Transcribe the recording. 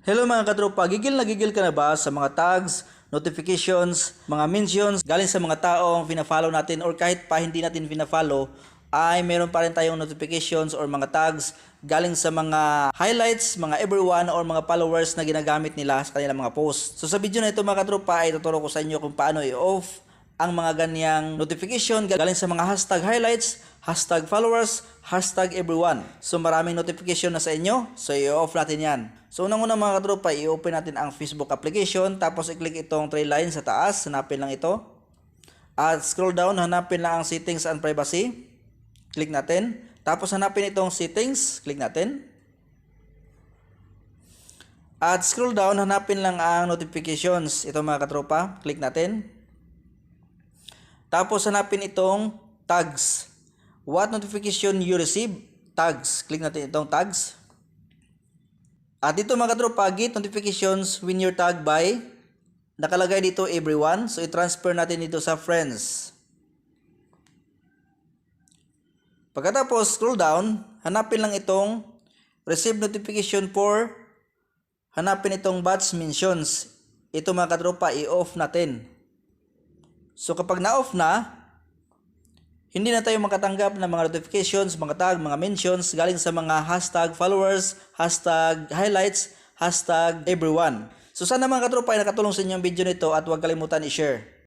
Hello mga katropa, gigil na gigil ka na ba sa mga tags, notifications, mga mentions galing sa mga taong pina-follow natin or kahit pa hindi natin pina-follow ay meron pa rin tayong notifications or mga tags galing sa mga highlights, mga everyone or mga followers na ginagamit nila sa kanilang mga posts. So sa video na ito mga katropa ay tuturo ko sa inyo kung paano i-off ang mga ganyang notification galing sa mga hashtag highlights, hashtag followers, hashtag everyone. So maraming notification na sa inyo, so i-off natin yan. So unang-una mga katropa, i-open natin ang Facebook application, tapos i-click itong three lines sa taas, hanapin lang ito. At scroll down, hanapin lang ang settings and privacy. Click natin. Tapos hanapin itong settings, click natin. At scroll down, hanapin lang ang notifications. Ito mga katropa, click natin. Tapos hanapin itong tags. What notification you receive? Tags. Click natin itong tags. At dito mga katropa, get notifications when you're tagged by. Nakalagay dito everyone. So i-transfer natin dito sa friends. Pagkatapos scroll down, hanapin lang itong receive notification for. Hanapin itong batch mentions. Ito mga katropa, i-off natin. So kapag na-off na, hindi na tayo makatanggap ng mga notifications, mga tag, mga mentions galing sa mga hashtag followers, hashtag highlights, hashtag everyone. So sana mga katropa ay nakatulong sa inyo ang video nito at huwag kalimutan i-share.